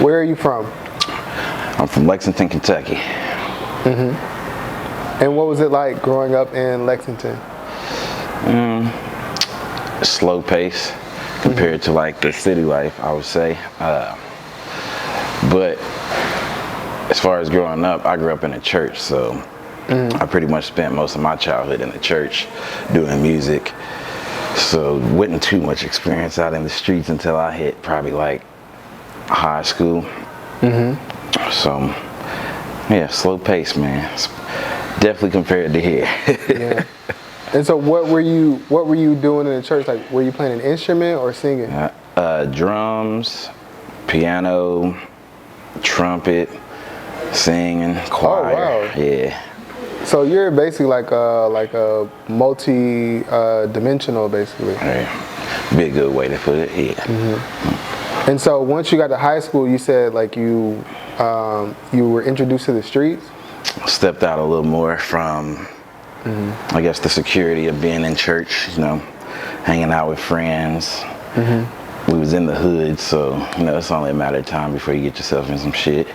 Where are you from? I'm from Lexington, Kentucky. And what was it like growing up in Lexington? Slow pace compared to like the city life, I would say. But as far as growing up, I grew up in a church, so I pretty much spent most of my childhood in the church doing music. So wasn't too much experience out in the streets until I hit probably like high school. So yeah, slow pace, man. Definitely compared to here. Yeah. And so what were you doing in the church? Like, were you playing an instrument or singing? Drums, piano, trumpet, singing, choir. Oh, wow. Yeah. So you're basically like a multi-dimensional, basically. Right. Be a good way to put it. Yeah. And so once you got to high school, you said like you were introduced to the streets. Stepped out a little more from, I guess, the security of being in church. You know, hanging out with friends. We was in the hood, so you know it's only a matter of time before you get yourself in some shit.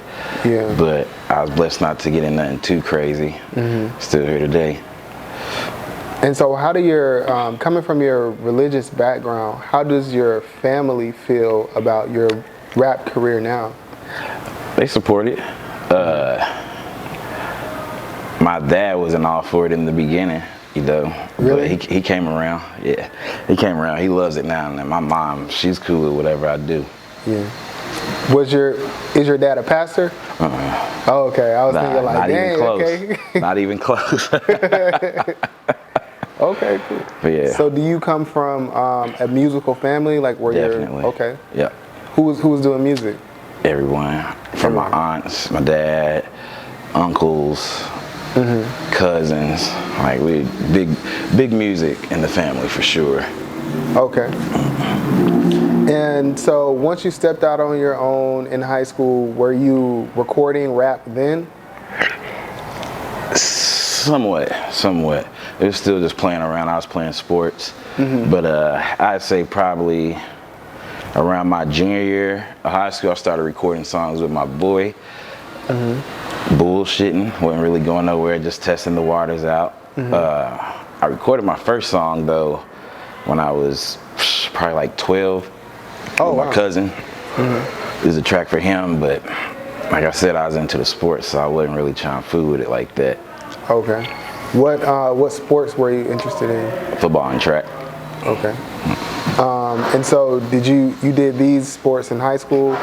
Yeah. But I was blessed not to get in nothing too crazy. Still here today. And so how do your, coming from your religious background, how does your family feel about your rap career now? They support it. My dad wasn't all for it in the beginning, you know. Really? But he came around. Yeah, he came around. He loves it now. And my mom, she's cool with whatever I do. Yeah. Is your dad a pastor? Oh, okay. I was thinking like, not dang, even close. okay. Not even close. Okay, cool. But yeah. So do you come from a musical family, like where Definitely. you're okay? Yep. Who was doing music? Everyone, from my aunts, my dad, uncles, cousins. Like we big music in the family for sure. Okay. And so once you stepped out on your own in high school, were you recording rap then? Somewhat. It was still just playing around. I was playing sports. But I'd say probably around my junior year of high school, I started recording songs with my boy. Bullshitting, wasn't really going nowhere, just testing the waters out. I recorded my first song though when I was probably like 12. Oh, with my wow. cousin. It was a track for him, but like I said, I was into the sports, so I wasn't really trying to fool with it like that. Okay. What sports were you interested in? Football and track. Okay. And so you did these sports in high school?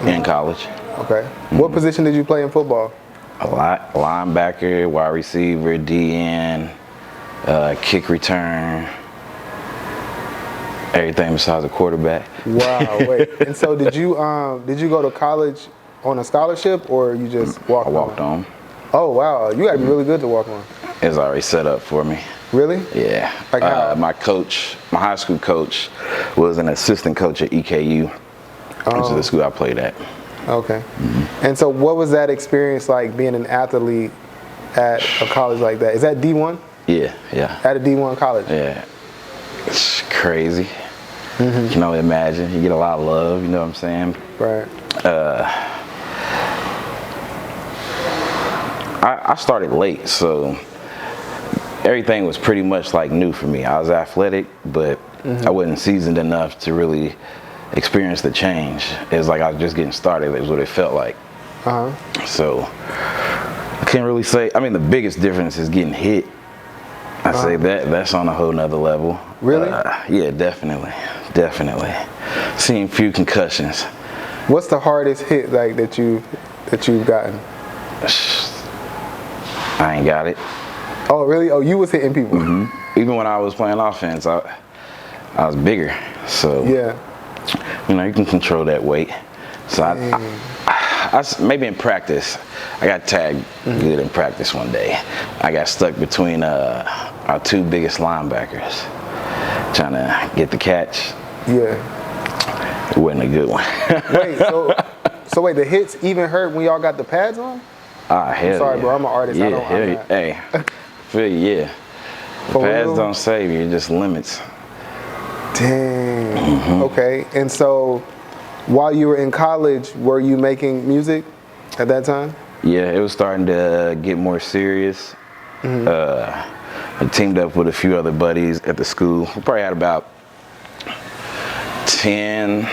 In college. Okay. What position did you play in football? A lot. Linebacker, wide receiver, DN, kick return, everything besides a quarterback. Wow. Wait. And so did you go to college on a scholarship or you just walked on? I walked on. Oh wow. You gotta be really good to walk on. It was already set up for me. Really? Yeah. Like how? My high school coach was an assistant coach at EKU, which is the school I played at. Okay. And so what was that experience like being an athlete at a college like that? Is that D1? Yeah. At a D1 college? Yeah. It's crazy. You can only imagine. You get a lot of love, you know what I'm saying? Right. I started late, so everything was pretty much like new for me. I was athletic, but I wasn't seasoned enough to really experience the change. It was like I was just getting started. Is what it felt like. So I can't really say. I mean, the biggest difference is getting hit. I say that's on a whole nother level. Really? Yeah, definitely. Seen few concussions. What's the hardest hit like that you've gotten? I ain't got it. Oh really? Oh, you was hitting people. Even when I was playing offense, I was bigger. So Yeah. you know, you can control that weight. So I maybe in practice, I got tagged good in practice one day. I got stuck between our two biggest linebackers, trying to get the catch. Yeah. It wasn't a good one. Wait, so wait, the hits even hurt when y'all got the pads on? Hell Sorry, yeah. bro, I'm an artist. Yeah, I'm not. hey, feel you, yeah. The For pads real? don't save you, it just limits. Dang. Okay, and so While you were in college, were you making music at that time? Yeah, it was starting to get more serious. I teamed up with a few other buddies at the school. We probably had about 10,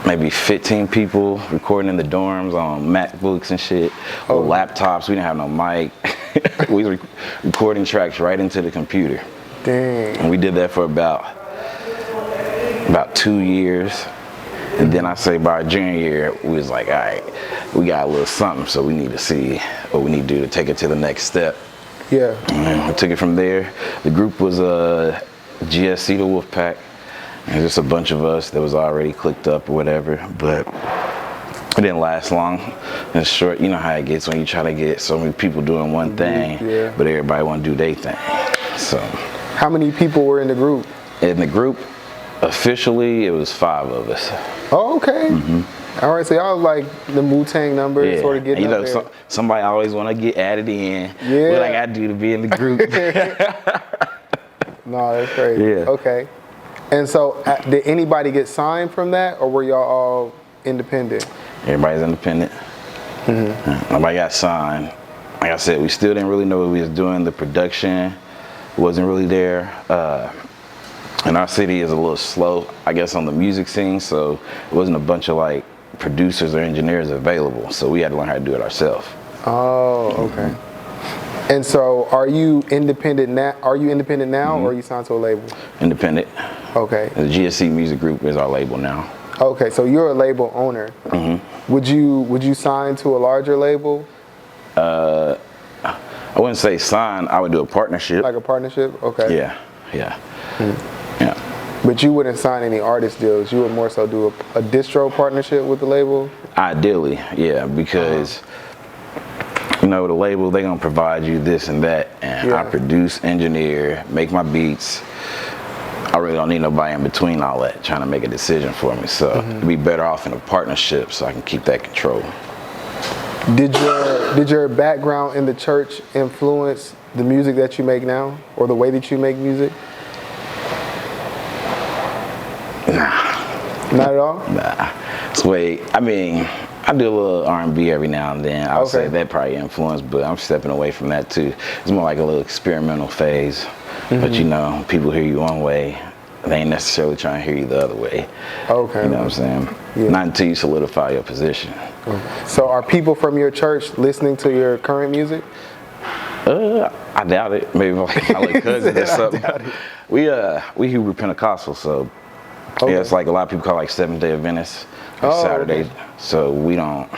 maybe 15 people recording in the dorms on MacBooks and shit, or laptops. We didn't have no mic. We was recording tracks right into the computer. Dang. And we did that for about 2 years. And then I say by our junior year, we was like, all right, we got a little something, so we need to see what we need to do to take it to the next step. Yeah. And we took it from there. The group was GSC, the Wolfpack. And just a bunch of us that was already clicked up or whatever, but it didn't last long. It's short, you know how it gets when you try to get so many people doing one thing, but everybody want to do their thing. So, how many people were in the group? In the group, officially, it was 5 of us. Oh, okay. All right, so y'all like the Wu-Tang numbers, sort of getting you know, up there. somebody always want to get added in. Yeah. What I got to do to be in the group? No, that's crazy. Yeah. Okay. And so, did anybody get signed from that, or were y'all all independent? Everybody's independent. Nobody got signed. Like I said, we still didn't really know what we was doing. The production wasn't really there. And our city is a little slow, I guess, on the music scene, so it wasn't a bunch of like producers or engineers available. So we had to learn how to do it ourselves. Oh, okay. And so, are you independent now? Or are you signed to a label? Independent. Okay. The GSC Music Group is our label now. Okay, so you're a label owner. Would you sign to a larger label? I wouldn't say sign. I would do a partnership. Like a partnership? Okay. Yeah. Yeah. But you wouldn't sign any artist deals. You would more so do a distro partnership with the label? Ideally, yeah, because you know, the label, they're gonna provide you this and that, and I produce, engineer, make my beats. I really don't need nobody in between all that trying to make a decision for me. So it'd be better off in a partnership so I can keep that control. Did your background in the church influence the music that you make now, or the way that you make music? Not at all? Nah. I mean, I do a little R&B every now and then. I would say that probably influenced, but I'm stepping away from that too. It's more like a little experimental phase. But you know, people hear you one way, they ain't necessarily trying to hear you the other way. Okay. You know what I'm saying? Yeah. Not until you solidify your position. So are people from your church listening to your current music? I doubt it. Maybe like my little cousin or something. We Hebrew Pentecostal, so yeah, it's like a lot of people call it like Seventh-day Adventists or Saturday. Okay. So we ain't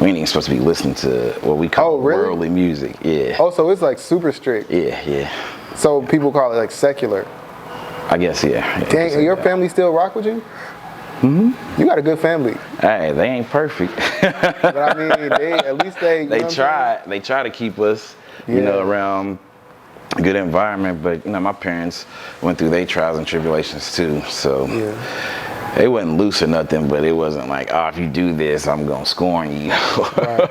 even supposed to be listening to what we call worldly music. Yeah. Oh, so it's like super strict. Yeah. So people call it like secular. I guess, yeah. Dang, and your family still rock with you? You got a good family. Hey, they ain't perfect. But I mean, at least they try. They try to keep us, you know, around a good environment. But you know, my parents went through their trials and tribulations too. So they wasn't loose or nothing, but it wasn't like, oh, if you do this, I'm gonna scorn you. Right.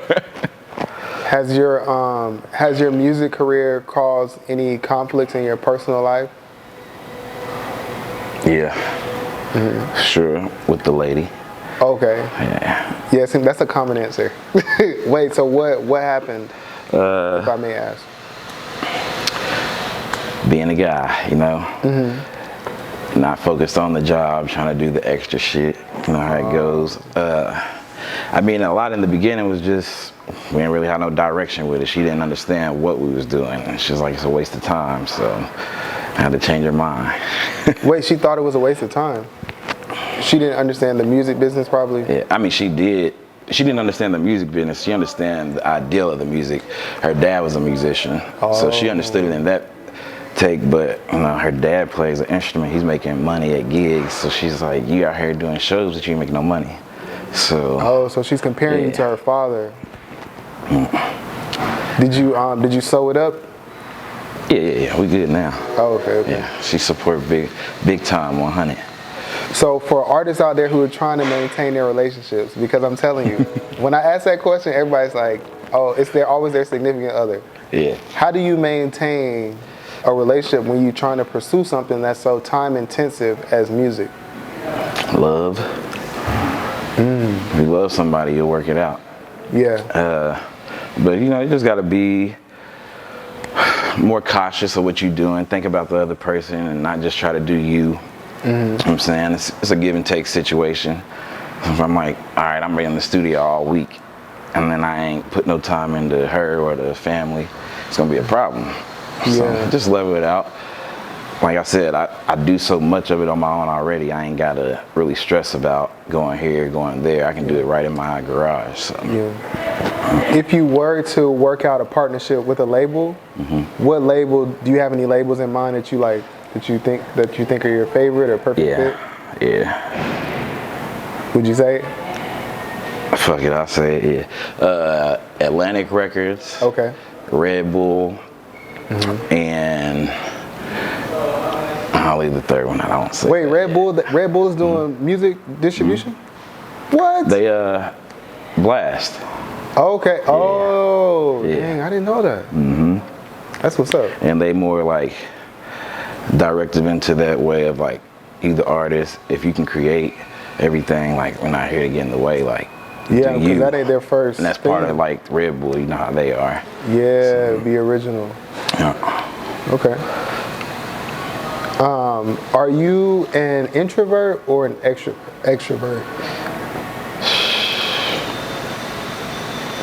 Has your music career caused any conflicts in your personal life? Yeah. Sure, with the lady. Okay. Yeah. Yes, that's a common answer. Wait, so what happened, if I may ask? Being a guy, you know. Not focused on the job, trying to do the extra shit. You know how it goes. I mean, a lot in the beginning was just, we didn't really have no direction with it. She didn't understand what we was doing. And she was like, it's a waste of time, so I had to change her mind. Wait, she thought it was a waste of time? She didn't understand the music business probably? Yeah, I mean, she did. She didn't understand the music business. She understand the ideal of the music. Her dad was a musician, so she understood it in that take, but you know, her dad plays an instrument. He's making money at gigs, so she's like, you out here doing shows, but you ain't making no money. So so she's comparing you to her father. Did you sew it up? Yeah, we good now. Oh, okay. Yeah, she support big time 100. So for artists out there who are trying to maintain their relationships, because I'm telling you, when I ask that question, everybody's like, oh, it's always their significant other. Yeah. How do you maintain a relationship when you're trying to pursue something that's so time intensive as music? Love. If you love somebody, you'll work it out. Yeah. But you know, you just gotta be more cautious of what you're doing. Think about the other person and not just try to do you. You know what I'm saying? It's a give and take situation. If I'm like, all right, I'm in the studio all week, and then I ain't put no time into her or the family, it's gonna be a problem. So just level it out. Like I said, I do so much of it on my own already. I ain't gotta really stress about going here, going there. I can do it right in my garage. So. Yeah. If you were to work out a partnership with a label, what label, do you have any labels in mind that you like, that you think are your favorite or perfect fit? Yeah. Would you say it? Fuck it, I'll say it, yeah. Atlantic Records. Okay. Red Bull. And I'll leave the third one. I don't say. Wait, Red Bull is doing music distribution? What? They Blast. Okay. Yeah. Oh, dang, I didn't know that. That's what's up. And they more like directive into that way of like, either artist, if you can create everything, like we're not here to get in the way, like yeah, because that ain't their first. And that's part of like Red Bull, you know how they are. Yeah, be original. Yeah. Okay. Are you an introvert or an extrovert?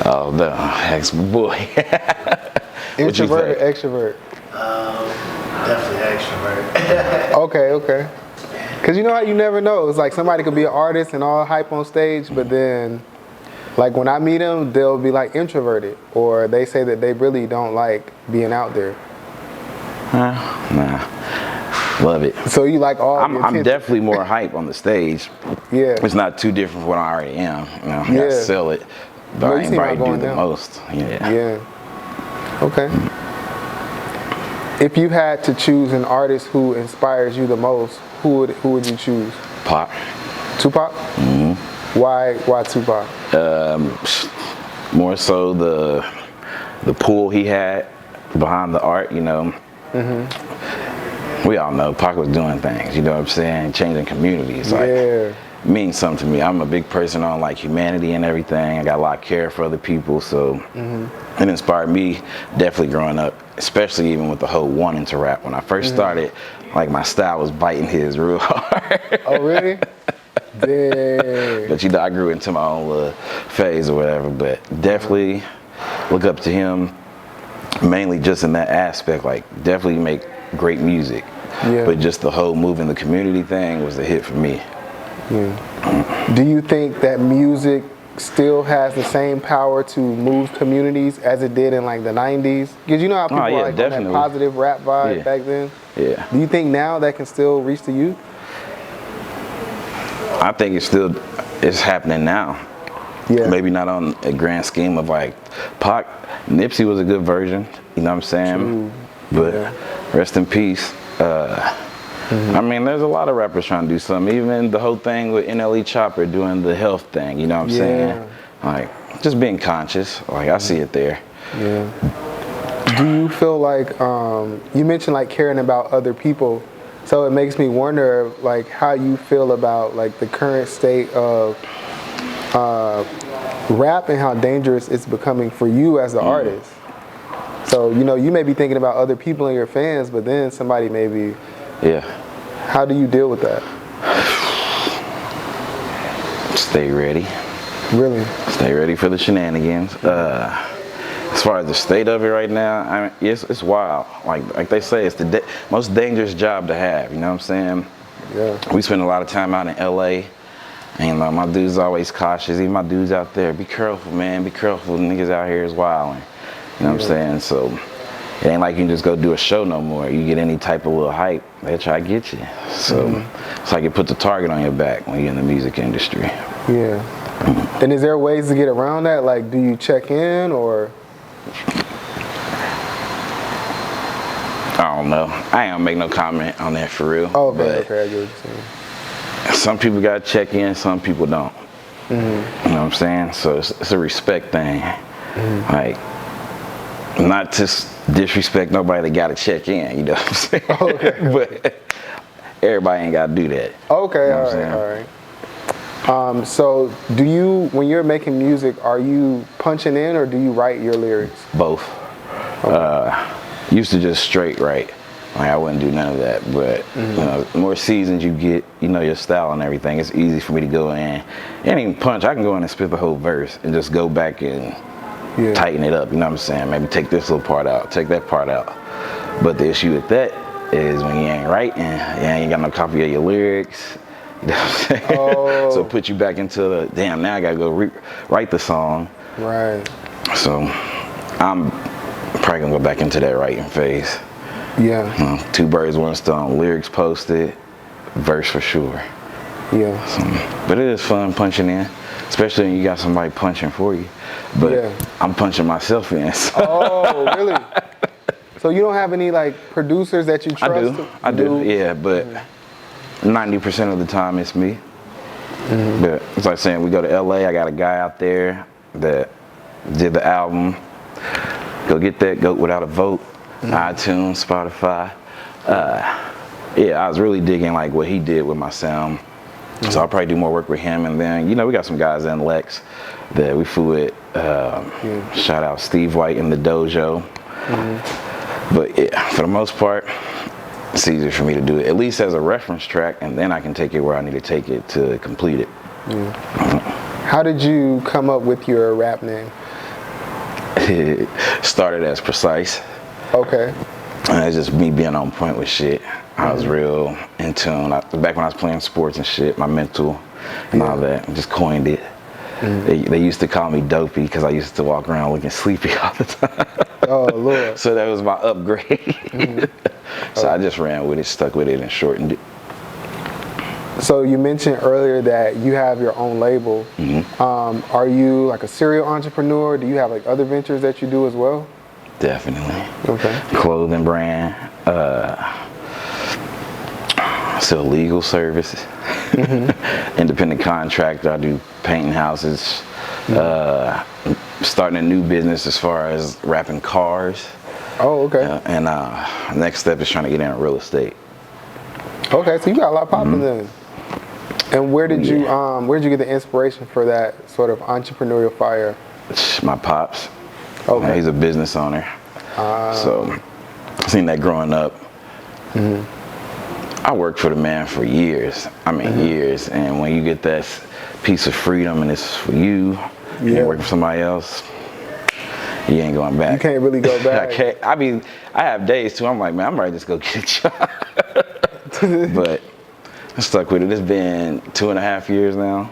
Oh no, ex-boy. Introvert or extrovert? Definitely extrovert. Okay. Because you know how you never know. It's like somebody could be an artist and all hype on stage, but then, like when I meet them, they'll be like introverted, or they say that they really don't like being out there. Nah, love it. So you like all? I'm definitely more hype on the stage. Yeah. It's not too different from what I already am. You know, I gotta sell it, but No, I ain't probably do going the down. most. Yeah. Okay. If you had to choose an artist who inspires you the most, who would you choose? Pop. Tupac? Why Tupac? More so the pull he had behind the art, you know. We all know Pac was doing things, you know what I'm saying, changing communities. Like, it means something to me. I'm a big person on like humanity and everything. I got a lot of care for other people, so it inspired me definitely growing up, especially even with the whole wanting to rap. When I first started, like my style was biting his real hard. Oh really? Dang. But you know, I grew into my own little phase or whatever, but definitely look up to him, mainly just in that aspect, like definitely make great music. Yeah. But just the whole moving the community thing was a hit for me. Yeah. Do you think that music still has the same power to move communities as it did in like the 90s? Because you know how people were like on that positive rap vibe back then? Yeah. Do you think now that can still reach the youth? I think it's happening now. Yeah. Maybe not on a grand scheme of like Pac. Nipsey was a good version, you know what I'm saying? True. But rest in peace. I mean, there's a lot of rappers trying to do something. Even the whole thing with NLE Chopper doing the health thing, you know what I'm saying? Like, just being conscious. Like, I see it there. Yeah. Do you feel like, you mentioned like caring about other people, so it makes me wonder like how you feel about like the current state of rap and how dangerous it's becoming for you as an artist. So, you know, you may be thinking about other people and your fans, but then somebody may be... Yeah. How do you deal with that? Stay ready. Really? Stay ready for the shenanigans. As far as the state of it right now, I mean, it's wild. Like they say, it's the most dangerous job to have, you know what I'm saying? Yeah. We spend a lot of time out in LA, and my dude's always cautious. Even my dudes out there, be careful, man, be careful. Niggas out here is wilding. You know what I'm saying? So it ain't like you can just go do a show no more. You get any type of little hype, they try to get you. So it's like it puts a target on your back when you're in the music industry. Yeah. And is there ways to get around that? Like, do you check in or? I don't know. I ain't gonna make no comment on that for real. Oh, but okay, I get what you're saying. some people gotta check in, some people don't. You know what I'm saying? So it's a respect thing. Like, not to disrespect nobody that gotta check in, you know what I'm saying? Okay. But everybody ain't gotta do that. Okay, You know all right. So do you, when you're making music, are you punching in or do you write your lyrics? Both. Used to just straight write. Like I wouldn't do none of that, but you know, the more seasons you get, you know your style and everything. It's easy for me to go in and even punch. I can go in and spit the whole verse and just go back and tighten it up. You know what I'm saying? Maybe take this little part out, take that part out. But the issue with that is when you ain't writing, you ain't got no copy of your lyrics. You know what I'm saying? Oh. So put you back into the damn. Now I gotta go write the song. Right. So I'm probably gonna go back into that writing phase. Yeah. 2 birds, 1 stone. Lyrics posted, verse for sure. Yeah. So, but it is fun punching in, especially when you got somebody punching for you. But I'm punching myself in. So. Oh, really? So you don't have any like producers that you trust? I do. Yeah, but 90% of the time it's me. But it's like saying we go to LA. I got a guy out there that did the album. Go get that Goat Without a Vote. iTunes, Spotify. Yeah, I was really digging like what he did with my sound. So I'll probably do more work with him. And then, you know, we got some guys in Lex that we flew with. Shout out Steve White in the dojo. But yeah, for the most part, it's easier for me to do it, at least as a reference track, and then I can take it where I need to take it to complete it. How did you come up with your rap name? It started as Precise. Okay. And it's just me being on point with shit. I was real in tune. Back when I was playing sports and shit, my mental and all that, I just coined it. They used to call me Dopey because I used to walk around looking sleepy all the time. Oh, Lord. So that was my upgrade. So I just ran with it, stuck with it, and shortened it. So you mentioned earlier that you have your own label. Are you like a serial entrepreneur? Do you have like other ventures that you do as well? Definitely. Okay. Clothing brand, still legal services, independent contractor. I do painting houses, starting a new business as far as wrapping cars. Oh, okay. And next step is trying to get into real estate. Okay, so you got a lot popping then. And where did you get the inspiration for that sort of entrepreneurial fire? My pops. Okay. He's a business owner. So I seen that growing up. I worked for the man for years. I mean years. And when you get that piece of freedom and it's for you, and you work for somebody else, you ain't going back. You can't really go back. I can't. I mean, I have days too. I'm like, man, I'm ready to just go get a job. But I'm stuck with it. It's been 2.5 years now.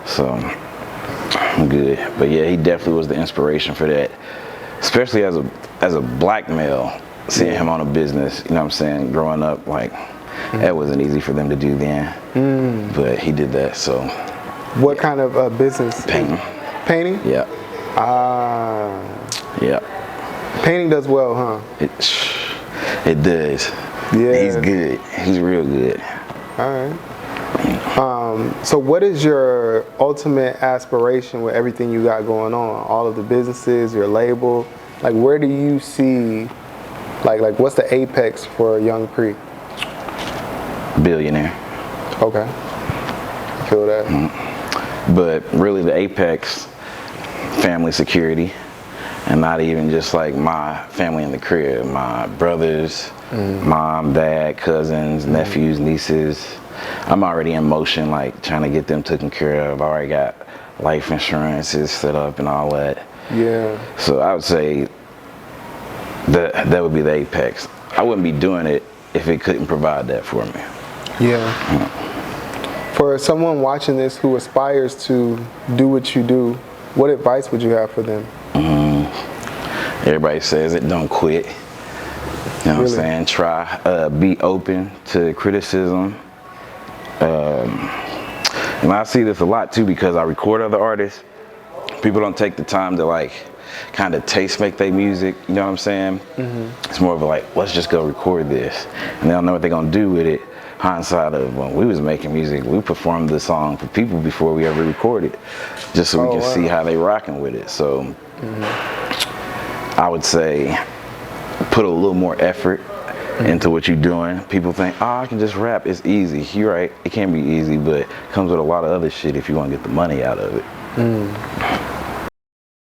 So I'm good. But yeah, he definitely was the inspiration for that. Especially as a black male, seeing him on a business, you know what I'm saying, growing up, like, that wasn't easy for them to do then. But he did that, so. What kind of business? Painting. Painting? Yeah. Yeah. Painting does well, huh? It does. Yeah. He's good. He's real good. All right. So what is your ultimate aspiration with everything you got going on? All of the businesses, your label, like where do you see, like what's the apex for Young Pre? Billionaire. Okay. I feel that. But really the apex, family security, and not even just like my family in the crib, my brothers, mom, dad, cousins, nephews, nieces. I'm already in motion, like trying to get them taken care of. I already got life insurances set up and all that. Yeah. So I would say that would be the apex. I wouldn't be doing it if it couldn't provide that for me. Yeah. For someone watching this who aspires to do what you do, what advice would you have for them? Everybody says it, don't quit. You know what I'm saying? Try, be open to criticism. And I see this a lot too because I record other artists. People don't take the time to like kind of taste make their music, you know what I'm saying? It's more of a like, let's just go record this. And they don't know what they're gonna do with it. Hindsight of when we was making music, we performed the song for people before we ever recorded, just so we can see how they rocking with it. So I would say put a little more effort into what you're doing. People think, oh, I can just rap, it's easy. You're right, it can be easy, but it comes with a lot of other shit if you want to get the money out of it.